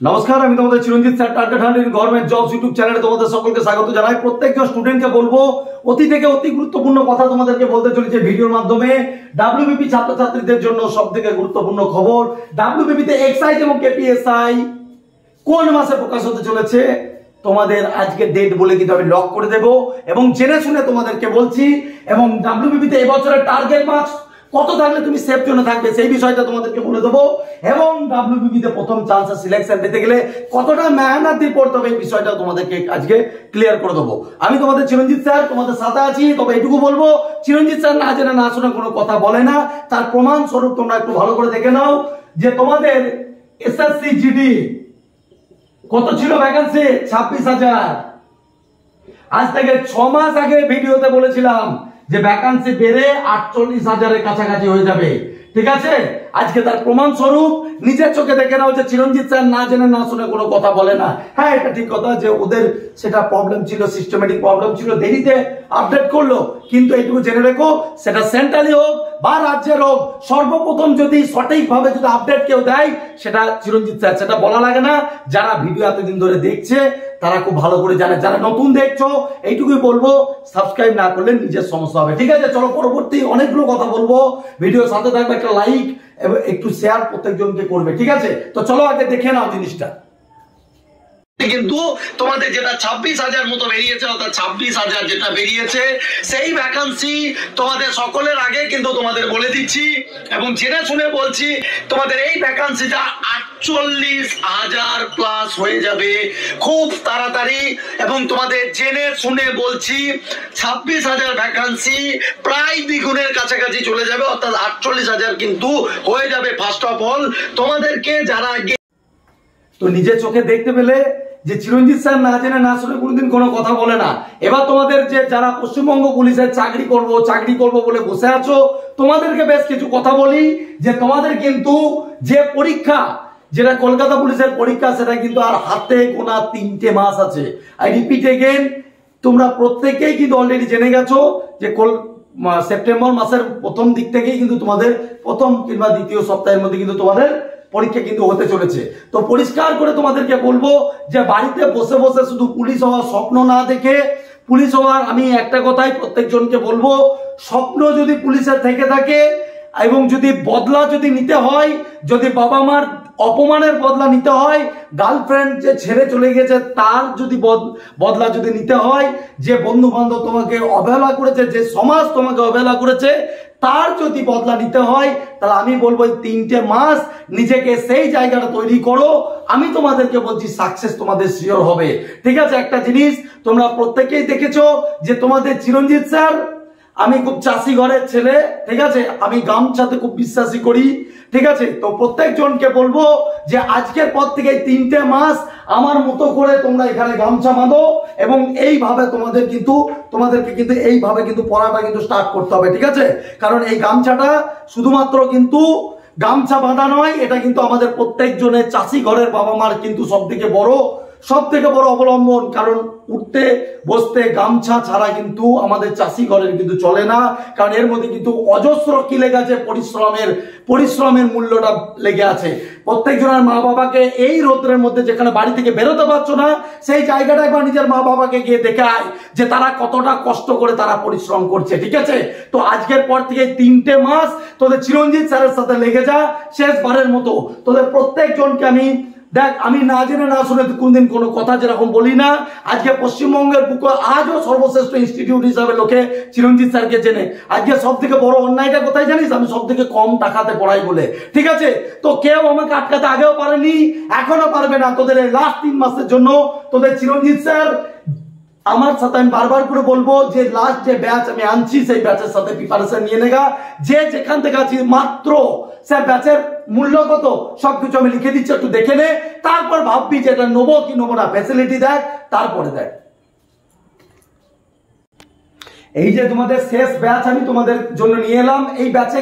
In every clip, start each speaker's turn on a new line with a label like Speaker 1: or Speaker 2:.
Speaker 1: নমস্কার, আমি তোমাদের Chiranjit sir, target 100 government jobs YouTube চ্যানেলে তোমাদের সকলকে স্বাগত জানাই। প্রত্যেকজন স্টুডেন্টকে বলবো অতি থেকে অতি গুরুত্বপূর্ণ কথা তোমাদেরকে বলতে চলেছে ভিডিওর মাধ্যমে। ডাব্লিউবিপি ছাত্রছাত্রীদের জন্য সবথেকে গুরুত্বপূর্ণ খবর, ডাব্লিউবিপিতে এক্সাইজ এবং কেপিএসআই কোন মাসে প্রকাশ হতে চলেছে তোমাদের আজকে ডেট বলে কিন্তু আমি লক করে দেব এবং জেনে শুনে তোমাদেরকে বলছি। এবং ডাব্লিউবিপিতে এবছরের টার্গেট মার্কস কত থাকলে তুমি সেফ জোনে থাকবে সেই বিষয়টা তোমাদেরকে বলে দেবো। এবং ডাব্লিউবিপিতে প্রথম চান্সে সিলেকশন পেতে গেলে কতটা মেহনত দিয়ে পড়তে হবে এই বিষয়টা তোমাদেরকে আজকে ক্লিয়ার করে দেবো। আমি তোমাদের চিরঞ্জিত স্যার তোমাদের সাথে আছি। তবে এটুকু বলবো, চিরঞ্জিত স্যার না জেনে না শুনে কোনো কথা বলে না, তার প্রমাণ স্বরূপ তোমরা একটু ভালো করে দেখে নাও যে তোমাদের এসএসসি জিডি কত ছিল ভ্যাকেন্সি? 26,000। আজ থেকে 6 মাস আগে ভিডিওতে বলেছিলাম যে ভ্যাকেন্সি বেড়ে 48,000-এর কাছাকাছি হয়ে যাবে। ঠিক আছে, আজকে তার প্রমাণ স্বরূপ নিজের চোখে দেখে নাও যে চিরঞ্জিত স্যার না জেনে না শুনে কোনো কথা বলে না। হ্যাঁ, এটা ঠিক কথা যে ওদের সেটা প্রবলেম ছিল, সিস্টেমেটিক প্রবলেম ছিল, দেরিতে আপডেট করলো। কিন্তু এইটুকু জেনে রেখো, সেটা সেন্ট্রালি হোক বা রাজ্যের হোক, সর্বপ্রথম যদি সঠিকভাবে যদি আপডেট কেউ দেয় সেটা চিরঞ্জিত স্যার, সেটা বলা লাগে না। যারা ভিডিও এতদিন ধরে দেখছে তারা খুব ভালো করে জানে। যারা নতুন দেখছো এইটুকুই বলবো, সাবস্ক্রাইব না করলে নিজের সমস্যা হবে। ঠিক আছে, চলো পরবর্তী অনেকগুলো কথা বলবো, ভিডিওর সাথে থাকবে, একটা লাইক এবং একটু শেয়ার প্রত্যেকজনকে করবে। ঠিক আছে, তো চলো আগে দেখে নাও জিনিসটা। কিন্তু তোমাদের যেটা 26,000 মতো বেরিয়েছে, অর্থাৎ 26,000 যেটা বেরিয়েছে সেই ভ্যাকান্সি তোমাদের সকলের আগে কিন্তু তোমাদের বলে দিচ্ছি এবং জেনে শুনে বলছি, তোমাদের এই ভ্যাকান্সিটা 48,000 প্লাস হয়ে যাবে খুব তাড়াতাড়ি। এবং তোমাদের জেনে শুনে বলছি 26,000 ভ্যাকান্সি প্রায় দ্বিগুণের কাছাকাছি চলে যাবে, অর্থাৎ 48,000 কিন্তু হয়ে যাবে। ফার্স্ট অফ অল তোমাদেরকে যারা তো নিজের চোখে দেখতে পেলে যে চিরঞ্জিত স্যার না জেনে না শুনে কোনোদিন কোনো কথা বলে না। এবার তোমাদের যে যারা পশ্চিমবঙ্গ পুলিশের চাকরি করব বলে বসে আছো, তোমাদেরকে বেশ কিছু কথা বলি যে তোমাদের কিন্তু যে পরীক্ষা, যেটা কলকাতা পুলিশের পরীক্ষা, সেটা কিন্তু আর হাতে গোনা 3টে মাস আছে। আই রিপিট এগেন, তোমরা প্রত্যেকেই কিন্তু অলরেডি জেনে গেছো যে সেপ্টেম্বর মাসের প্রথম দিক থেকেই কিন্তু তোমাদের প্রথম কিংবা দ্বিতীয় সপ্তাহের মধ্যে কিন্তু তোমাদের পরীক্ষা কিন্তু হতে চলেছে। তো পরিষ্কার করে তোমাদেরকে বলবো যে বাড়িতে বসে বসে শুধু পুলিশ হওয়ার স্বপ্ন না দেখে, পুলিশ হওয়ার আমি একটা কথাই প্রত্যেকজনকে বলবো, স্বপ্ন যদি পুলিশের থেকে থাকে এবং যদি বদলা যদি নিতে হয়, যদি বাবা মার অপমানের বদলা নিতে হয়, গার্লফ্রেন্ড যে ছেড়ে চলে গেছে তার যদি বদলা যদি নিতে হয়, যে বন্ধু বান্ধব তোমাকে অবহেলা করেছে, যে সমাজ তোমাকে অবহেলা করেছে, তার যদি বদলা নিতে হয়, তাহলে আমি বলবো 3টে মাস নিজেকে সেই জায়গাটা তৈরি করো। আমি তোমাদেরকে বলছি সাকসেস তোমাদের শিওর হবে। ঠিক আছে, একটা জিনিস তোমরা প্রত্যেকেই দেখেছো যে তোমাদের চিরঞ্জিত স্যার, আমি খুব চাষি ঘরের ছেলে, ঠিক আছে, আমি গামছাতে খুব বিশ্বাসী করি। ঠিক আছে, তো প্রত্যেকজনকে বলবো যে আজকের পর থেকে 3টে মাস আমার মতো করে তোমরা এখানে গামছা বাঁধো এবং এইভাবে তোমাদেরকে কিন্তু এইভাবে কিন্তু পড়াটা কিন্তু স্টার্ট করতে হবে। ঠিক আছে, কারণ এই গামছাটা শুধুমাত্র কিন্তু গামছা বাঁধা নয়, এটা কিন্তু আমাদের প্রত্যেকজনের চাষি ঘরের বাবা মার কিন্তু সব থেকে বড় অবলম্বন। কারণ উঠতে বসতে গামছা ছাড়া কিন্তু আমাদের চাষি ঘরের কিন্তু চলে না, কারণ এর মধ্যে কিন্তু অজস্র কি লেগে আছে, পরিশ্রমের মূল্যটা লেগে আছে। প্রত্যেকজনের মা বাবাকে এই রোদ্রের মধ্যে যেখানে বাড়ি থেকে বেরোতে পারছো না, সেই জায়গাটা একবার নিজের মা বাবাকে গিয়ে দেখে আয় যে তারা কতটা কষ্ট করে তারা পরিশ্রম করছে। ঠিক আছে, তো আজকের পর থেকে 3টে মাস তোদের চিরঞ্জিত স্যারের সাথে লেগে যা, শেষবারের মতো তোদের প্রত্যেকজনকে আমি না জেনে না শুনে কোনদিন কোনো কথা যেরকম বলি না। আজকে পশ্চিমবঙ্গের বুকে আজও সর্বশ্রেষ্ঠ ইনস্টিটিউট হিসাবে লোকে চিরঞ্জিত স্যারকে চেনে। আজকে সব থেকে বড় অন্যায়টা কোথায় জানিস? আমি সব থেকে কম টাকাতে পড়াই বলে। ঠিক আছে, তো কেউ আমাকে আটকাতে আগেও পারেনি, এখনো পারবে না। তোদের এই লাস্ট 3 মাসের জন্য তোদের চিরঞ্জিত স্যার আমার সাথে, আমি বারবার করে বলবো যে লাস্ট যে ব্যাচ আমি আনছি সেই ব্যাচের সাথে প্রিপারেশন নিয়ে নেগা। যে যেখান থেকে আছি মাত্র স্যার ব্যাচের মূল্য কত সবকিছু আমি লিখে দিচ্ছি, একটু দেখে নে, তারপর ভাববি যে এটা নেবো কি নেবো না। ফ্যাসিলিটি দেখ, তারপরে দেখ। এই যে তোমাদের শেষ ব্যাচ আমি তোমাদের জন্য নিয়ে এলাম, এই ব্যাচে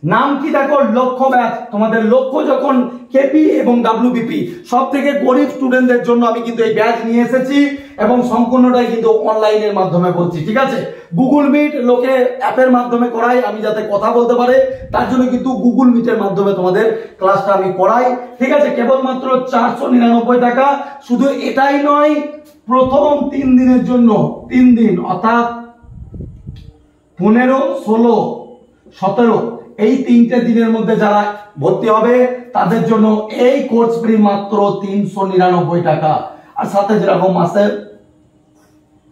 Speaker 1: নাম কি দেখো, লক্ষ্য ব্যাচ। তোমাদের লক্ষ্য যখন কেপি এবং ডাব্লিউবিপি সব থেকে গরিব স্টুডেন্টদের জন্য আমি কিন্তু এই ব্যাচ নিয়ে এসেছি। এবং সম্পূর্ণটাই কিন্তু অনলাইনের মাধ্যমে বলছি, ঠিক আছে। গুগল মিট লোকে অ্যাপের মাধ্যমে করাই, আমি যাতে কথা বলতে পারে তার জন্য কিন্তু গুগল মিটের মাধ্যমে তোমাদের ক্লাসটা আমি করাই, ঠিক আছে। কেবলমাত্র 499 টাকা। শুধু এটাই নয়, প্রথম 3 দিনের জন্য 3 দিন অর্থাৎ 15, 16, 17 এই 3টে দিনের মধ্যে যারা ভর্তি হবে তাদের জন্য এই কোর্স ফ্রি মাত্র 399 টাকা। আর সাথে যেরকম মাসে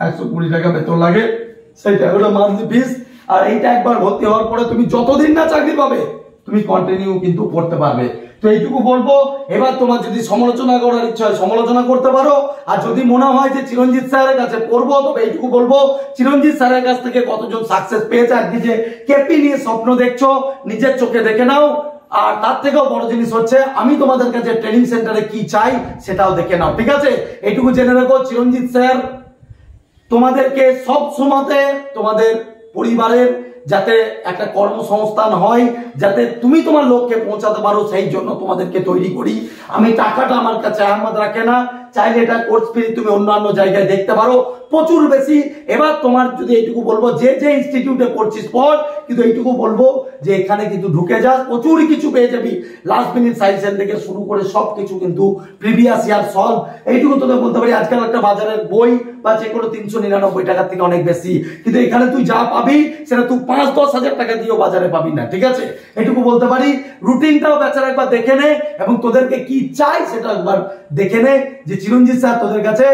Speaker 1: 120 টাকা বেতন লাগে সেটা হলো মান্থলি ফিস। আর এইটা একবার ভর্তি হওয়ার পরে তুমি যতদিন না চাকরি পাবে তুমি কন্টিনিউ কিন্তু করতে পারবে। তো এইটুকু বলবো। এবার তোমার যদি সমালোচনা করার ইচ্ছা হয় সমালোচনা করতে পারো, আর যদি মনে হয় যে চিরঞ্জিত স্যারের কাছে পড়বো তবে এইটুকু বলবো, চিরঞ্জিত স্যারের কাছ থেকে কতজন সাকসেস পেয়েছে, আজকে যে কেপি নিয়ে স্বপ্ন দেখছো নিজের চোখে দেখে নাও। আর তার থেকেও বড় জিনিস হচ্ছে আমি তোমাদের কাছে ট্রেনিং সেন্টারে কি চাই সেটাও দেখে নাও, ঠিক আছে। এইটুকু জেনে রাখো, চিরঞ্জিত স্যার তোমাদেরকে সব সময়তে তোমাদের পরিবারের যাতে একটা কর্মসংস্থান হয়, যাতে তুমি তোমার লক্ষ্যে পৌঁছাতে পারো, সেই জন্য তোমাদেরকে তৈরি করি। আমি টাকাটা আমার কাছে আহমদ রাখে না, চাইলে এটা কোর্স ফি তুমি অন্যান্য জায়গায় দেখতে পারো প্রচুর বেশি। এবার তোমার যদি এইটুকু বলবো, যে ইনস্টিটিউটে পড়ছিস পড়, কিন্তু এইটুকু বলবো যে এখানে কিন্তু ঢুকে যাস, প্রচুর কিছু পেয়ে যাবি। লাস্ট মিনিট সাজেশন থেকে শুরু করে সবকিছু কিন্তু প্রিভিয়াস ইয়ার সলভ। এইটুকু তোদের বলতে পারি, আজকাল একটা বাজারের বই বা যে কোনো 399 টাকার থেকে অনেক বেশি, কিন্তু এখানে তুই যা পাবি সেটা তুই 5-10 হাজার টাকা দিয়েও বাজারে পাবি না, ঠিক আছে। এটুকু বলতে পারি। রুটিনটাও বেচারা একবার দেখে নে এবং তোদেরকে কি চাই সেটা একবার দেখে নে, যে চিরঞ্জিত স্যার তোদের কাছে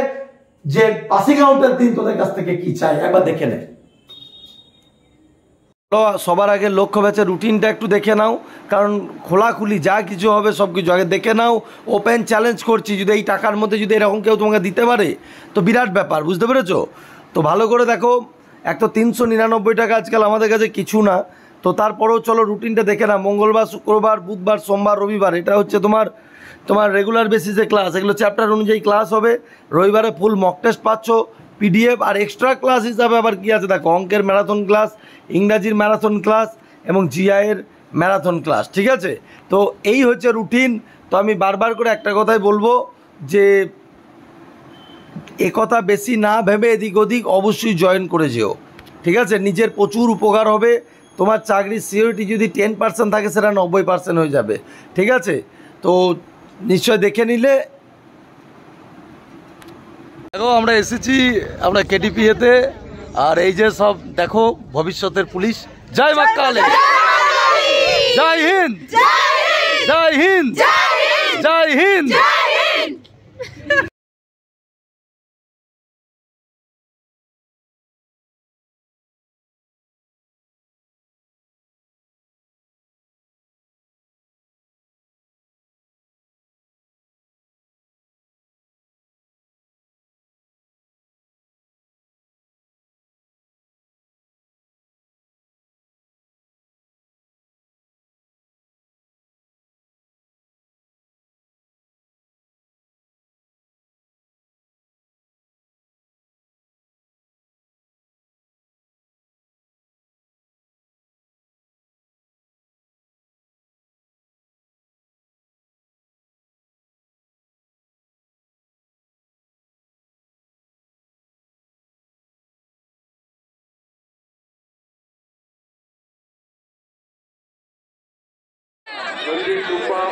Speaker 1: যে পাসিং আউটের দিন তোদের কাছ থেকে কি চাই একবার দেখে নে। সবার আগে লক্ষ্য ব্যাচের রুটিনটা একটু দেখে নাও, কারণ খোলাখুলি যা কিছু হবে সব কিছু আগে দেখে নাও। ওপেন চ্যালেঞ্জ করছি, যদি এই টাকার মধ্যে যদি এরকম কেউ তোমাকে দিতে পারে তো বিরাট ব্যাপার, বুঝতে পেরেছো। তো ভালো করে দেখো, এক তো 399 টাকা আজকাল আমাদের কাছে কিছু না, তো তারপরেও চলো রুটিনটা দেখে নাও। মঙ্গলবার, শুক্রবার, বুধবার, সোমবার, রবিবার এটা হচ্ছে তোমার রেগুলার বেসিসে ক্লাস, এগুলো চ্যাপ্টার অনুযায়ী ক্লাস হবে। রবিবারে ফুল মক টেস্ট পাচ্ছ, পিডিএফ, আর এক্সট্রা ক্লাস হিসাবে আবার কি আছে দেখো, অঙ্কের ম্যারাথন ক্লাস, ইংরাজির ম্যারাথন ক্লাস এবং জিআইয়ের ম্যারাথন ক্লাস, ঠিক আছে। তো এই হচ্ছে রুটিন। তো আমি বারবার করে একটা কথাই বলবো যে একথা বেশি না ভেবে এদিক ওদিক অবশ্যই জয়েন করে যেও, ঠিক আছে। নিজের প্রচুর উপকার হবে, তোমার চাকরির সিওরিটি যদি 10% থাকে সেটা 90% হয়ে যাবে, ঠিক আছে। তো নিশ্চয় দেখে নিলে। দেখো আমরা এসেছি আমরা কেটিপিএতে, আর এই যে সব দেখো ভবিষ্যতের পুলিশ। জয় মা কালী, জয় হিন্দ, জয় হিন্দ, জয় হিন্দ।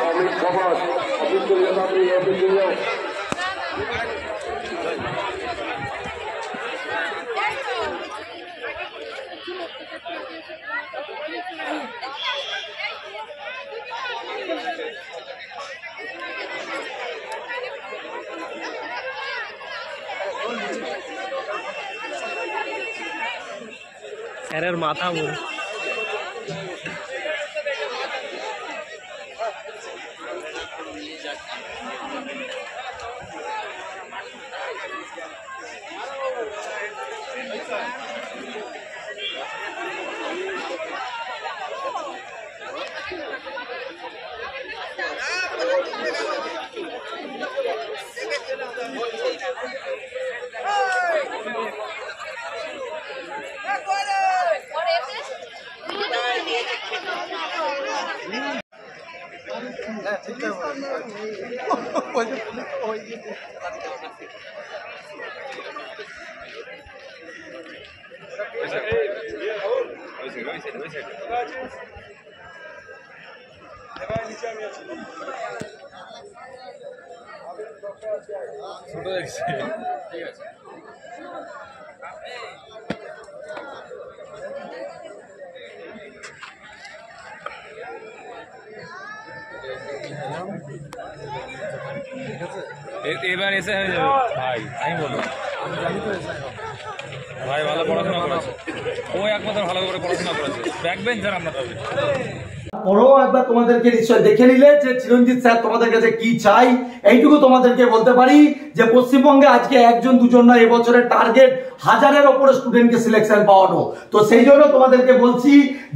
Speaker 2: অমিত খবর
Speaker 3: স্যারের মাথা বল ঠিক আছে
Speaker 2: এবার এসে হয়ে যাবে ভাই, আমি বলবো ভাই ভালো পড়াশোনা করেছে, ও একমাত্র ভালো করে পড়াশোনা করেছে, ব্যাক বেঞ্চার আমরা তবে
Speaker 1: পরেও একবার তোমাদেরকে নিশ্চয় দেখে নিলে যে চিরঞ্জিত স্যার তোমাদের কাছে কি চাই। এইটুকু তোমাদেরকে বলতে পারি যে পশ্চিমবঙ্গে আজকে একজন দুজন না, এবছরের টার্গেট 1000-এর ওপরে স্টুডেন্টকে সিলেকশন পাওয়ানো। তো সেই জন্য তোমাদেরকে বলছি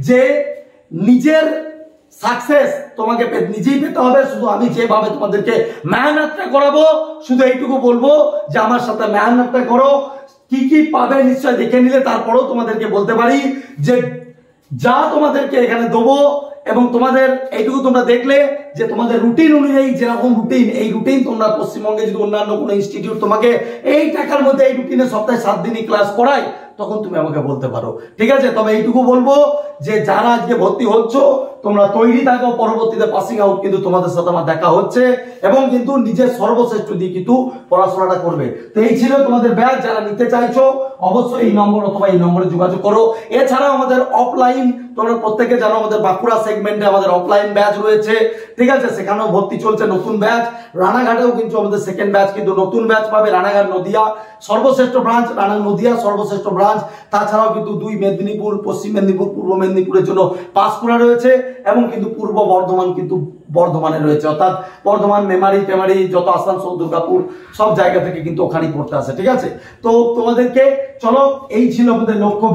Speaker 1: যে নিজের সাকসেস তোমাকে নিজেই পেতে হবে। শুধু আমি যেভাবে তোমাদেরকে মেহনতটা করাবো, শুধু এইটুকু বলবো যে আমার সাথে মেহনতটা করো। কি কি পাবে নিশ্চয় দেখে নিলে তারপরেও তোমাদেরকে বলতে পারি যে যা তোমাদেরকে এখানে দেবো, এবং তোমাদের এইটুকু তোমরা দেখলে যে তোমাদের রুটিন অনুযায়ী যেরকম রুটিন, এই রুটিন তোমরা পশ্চিমবঙ্গে যদি অন্যান্য কোনো ইনস্টিটিউট তোমাকে এই টাকার মধ্যে এই রুটিনে সপ্তাহে 7 দিনই ক্লাস করায়, তখন তুমি আমাকে বলতে পারো, ঠিক আছে? তবে এইটুকু বলবো যে যারা আজকে ভর্তি হচ্ছ তোমরা তৈরি থাকো, পরবর্তীতে পাসিং আউট কিন্তু তোমাদের সাথে আমার দেখা হচ্ছে, এবং কিন্তু নিজের সর্বশ্রেষ্ঠ দিয়ে কিন্তু পড়াশোনাটা করবে। তো এই ছিল তোমাদের ব্যাচ। যারা নিতে চাইছো অবশ্যই এই নম্বর অথবা এই নম্বরে যোগাযোগ করো। এছাড়াও আমাদের অফলাইন, তোমরা প্রত্যেকে জানো আমাদের বাঁকুড়া সেগমেন্টে আমাদের অফলাইন ব্যাচ রয়েছে, ঠিক আছে? সেখানেও ভর্তি চলছে নতুন ব্যাচ। রানাঘাটেও কিন্তু আমাদের সেকেন্ড ব্যাচ কিন্তু নতুন ব্যাচ পাবে। রানাঘাট নদিয়া সর্বশ্রেষ্ঠ ব্রাঞ্চ, নদিয়া সর্বশ্রেষ্ঠ ব্রাঞ্চ। তাছাড়াও কিন্তু 2 মেদিনীপুর, পশ্চিম মেদিনীপুর, পূর্ব মেদিনীপুরের জন্য পাঁশকুড়া রয়েছে, এবং কিন্তু পূর্ব বর্ধমান কিন্তু বর্ধমানে রয়েছে, অর্থাৎ বর্ধমান, মেমারি টেমারি, যত আসানসোল, দুর্গাপুর সব জায়গা থেকে কিন্তু ওখানেই পড়তে আসে, ঠিক আছে? তো তোমাদেরকে চলো, এই ছিল আমাদের লক্ষ্য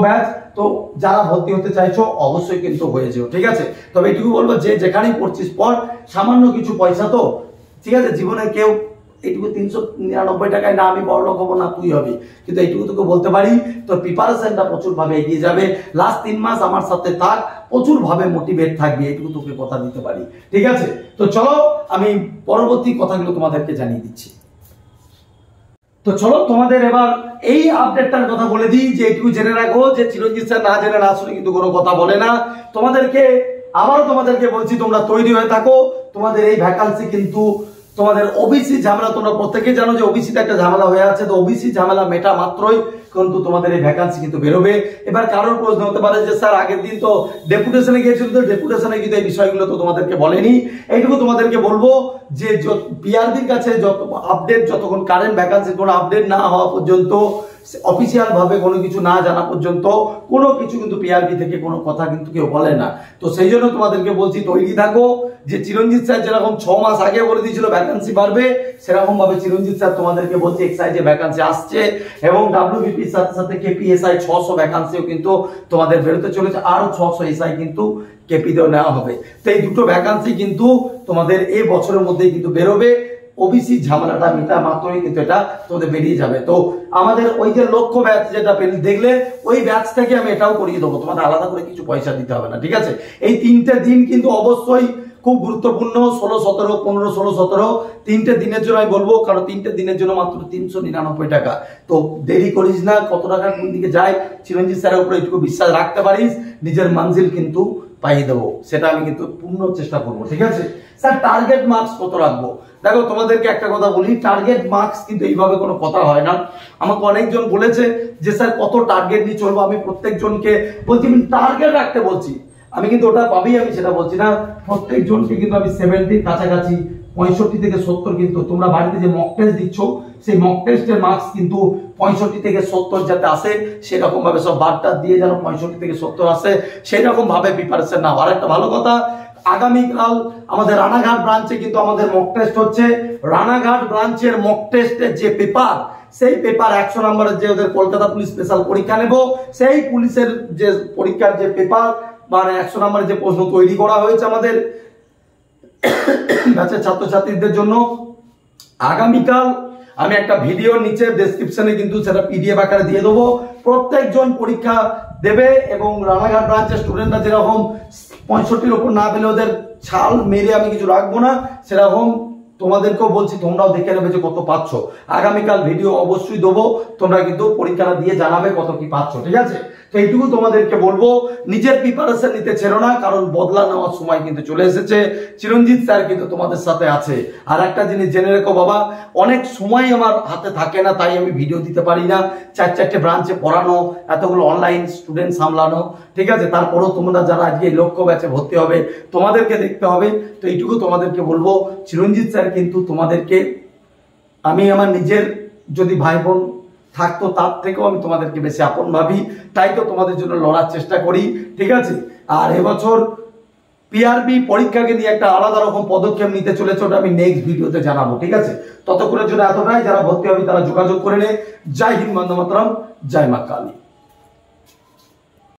Speaker 1: ব্যাচ। তো যারা ভর্তি হতে চাইছো অবশ্যই কিন্তু হয়ে যেও, ঠিক আছে? তবে এটুকু বলবো যে যেখানেই পড়ছিস পর, সামান্য কিছু পয়সা তো, ঠিক আছে? জীবনে কেউ এইটুকু 399 টাকায় না আমি বড়লোক হবো না তুই হবি, কিন্তু এইটুকু তোকে বলতে পারি তোর প্রিপারেশনটা প্রচুর ভাবে এগিয়ে যাবে। লাস্ট 3 মাস আমার সাথে থাক, প্রচুর ভাবে মোটিভেট থাকবি, এইটুকু তোকে কথা দিতে পারি, ঠিক আছে? তো চলো আমি পরবর্তী কথাগুলো তোমাদেরকে জানিয়ে দিচ্ছি। তো চলো তোমাদের এবার এই আপডেটটার কথা বলে দিই, যে এইটুকু জেনে রাখো যে চিরঞ্জিত স্যার না জেনে না শুনে কিন্তু কোনো কথা বলে না। তোমাদেরকে বলছি তোমরা তৈরি হয়ে থাকো। তোমাদের এই ভ্যাকান্সি কিন্তু তোমাদের ওবিসি ঝামেলা, তোমরা প্রত্যেকেই জানো যে ওবিসিতে একটা ঝামেলা হয়ে আছে, তো ওবিসি ঝামেলা মেটা মাত্রই কিন্তু তোমাদের এই ভ্যাকান্সি কিন্তু বেরোবে। এবার কারোর প্রশ্ন হতে পারে যে স্যার আগের দিন তো ডেপুটেশনে গিয়েছিল, তো ডেপুটেশনে কিন্তু এই বিষয়গুলো তো তোমাদেরকে বলেনি। এইটুকু তোমাদেরকে বলবো যে পিআরবির কাছে যত আপডেট, যতক্ষণ কারেন্ট ভ্যাকান্সির কোনো আপডেট না হওয়া পর্যন্ত, অফিসিয়াল ভাবে কোনো কিছু না জানা পর্যন্ত কোনো কিছু কিন্তু পিআরবি থেকে কোনো কথা কিন্তু কেউ বলে না। তো সেই জন্য তোমাদেরকে বলছি তৈরি থাকো, যে চিরঞ্জিত স্যার যেরকম 6 মাস আগে বলে দিয়েছিল ভ্যাকান্সি বাড়বে, সেরকম ভাবে চিরঞ্জিত স্যার তোমাদেরকে বলছে এক্সাইজে ভ্যাকান্সি আসছে, এবং ডাব্লিউবিপির সাথে সাথে কেপিএসআই 600 ভ্যাকান্সিও কিন্তু তোমাদের বেরোতে চলেছে, আরো 600 এসআই কিন্তু কেপিতেও নেওয়া হবে। তো এই দুটো ভ্যাকান্সি কিন্তু তোমাদের এই বছরের মধ্যেই কিন্তু বেরোবে। ওবিসি ঝামেলাটা মিটা মাত্রই কিন্তু এটা তোমাদের বেরিয়ে যাবে। তো আমাদের ওই যে লক্ষ্য ব্যাচ যেটা দেখলে, ওই ব্যাচ থেকে আমি এটাও করিয়ে দেবো, তোমাদের আলাদা করে কিছু পয়সা দিতে হবে না, ঠিক আছে? এই 3টে দিন কিন্তু অবশ্যই খুব গুরুত্বপূর্ণ, 16, 17, 15, 16, 17 3টে দিনের জন্য আমি বলবো, কারণ 3টে দিনের জন্য মাত্র 399 টাকা। তো দেরি করিস না, কত টাকা কোন দিকে যায় চিরঞ্জিত স্যারের উপরে একটু বিশ্বাস রাখতে পারিস, নিজের মঞ্জিল কিন্তু পাইয়ে দেবো, সেটা আমি কিন্তু পূর্ণ চেষ্টা করবো, ঠিক আছে? স্যার টার্গেট মার্কস কত রাখবো? দেখো তোমাদেরকে একটা কথা বলি, টার্গেট মার্কস কিন্তু এইভাবে কোনো কথা হয় না। আমাকে অনেকজন বলেছে যে স্যার কত টার্গেট নিয়ে চলবো, আমি প্রত্যেকজনকে বলছি আমি টার্গেট রাখতে বলছি, আমি কিন্তু ওটা পাবি আমি সেটা বলছি না। প্রত্যেকজনকে কিন্তু আমি 70 কাছাকাছি, 65 থেকে 70 কিন্তু তোমরা বাড়িতে যে মক টেস্ট দিচ্ছ, সেই মক টেস্টের মার্কস কিন্তু 65 থেকে 70 যাতে আসে, সেরকম ভাবে সব বারটা দিয়ে যেন 65 থেকে 70 আসে, সেই রকম ভাবে প্রিপারেশন নাও। আর একটা ভালো কথা, আগামীকাল আমাদের রানাঘাট ব্রাঞ্চে কিন্তু আমাদের মক টেস্ট হচ্ছে। রানাঘাট ব্রাঞ্চের মক টেস্টের যে পেপার, সেই পেপার 100 নম্বরের যে ওদের কলকাতা পুলিশ স্পেশাল পরীক্ষা নেব, সেই পুলিশের যে পরীক্ষার যে পেপার মানে 100 নম্বরের যে প্রশ্ন তৈরি করা হয়েছে আমাদের ব্যাচের ছাত্রছাত্রীদের জন্য, আগামীকাল আমি একটা ভিডিও নিচে ডেসক্রিপশনে কিন্তু সেটা পিডিএফ আকারে দিয়ে দেবো। প্রত্যেকজন পরীক্ষা দেবে, এবং রানাঘাট ব্রাঞ্চের স্টুডেন্টরা যেরকম 65-র উপর না পেলে ওদের ছাল মেরে আমি কিছু রাখবো না, সেরকম তোমাদেরকেও বলছি তোমরাও দেখে নেবে যে কত পাচ্ছ। আগামীকাল ভিডিও অবশ্যই দেবো, তোমরা কিন্তু পরীক্ষাটা দিয়ে জানাবে কত কি পাচ্ছ, ঠিক আছে? তো এইটুকু তোমাদেরকে বলবো, নিজের প্রিপারেশন নিতে ছেড়ো না, কারণ বদলা নেওয়ার সময় কিন্তু চলে এসেছে। চিরঞ্জিত স্যার কিন্তু তোমাদের সাথে আছে। আর একটা জিনিস জেনে রেখো বাবা, অনেক সময় আমার হাতে থাকে না, তাই আমি ভিডিও দিতে পারি না। 4-4টে ব্রাঞ্চে পড়ানো, এতগুলো অনলাইন স্টুডেন্ট সামলানো, ঠিক আছে। তারপরেও তোমরা যারা আজকে এই লক্ষ্য ব্যাচে ভর্তি হবে তোমাদেরকে দেখতে হবে। তো এইটুকু তোমাদেরকে বলবো, চিরঞ্জিত স্যার কিন্তু তোমাদেরকে, আমি আমার নিজের যদি ভাই বোন থাকতো তার থেকেও আমি তোমাদেরকে বেশি আপন ভাবি, তাই তো তোমাদের জন্য লড়ার চেষ্টা করি, ঠিক আছে। আর এবছর পিআরবি পরীক্ষাকে নিয়ে একটা আলাদা রকম পদক্ষেপ নিতে চলেছে, ওটা আমি নেক্সট ভিডিওতে জানাবো, ঠিক আছে। ততক্ষণের জন্য এতটাই, যারা ভর্তি হবে তারা যোগাযোগ করে নে। জয় হিন্দ, বন্দে মাতরম, জয় মা কালী।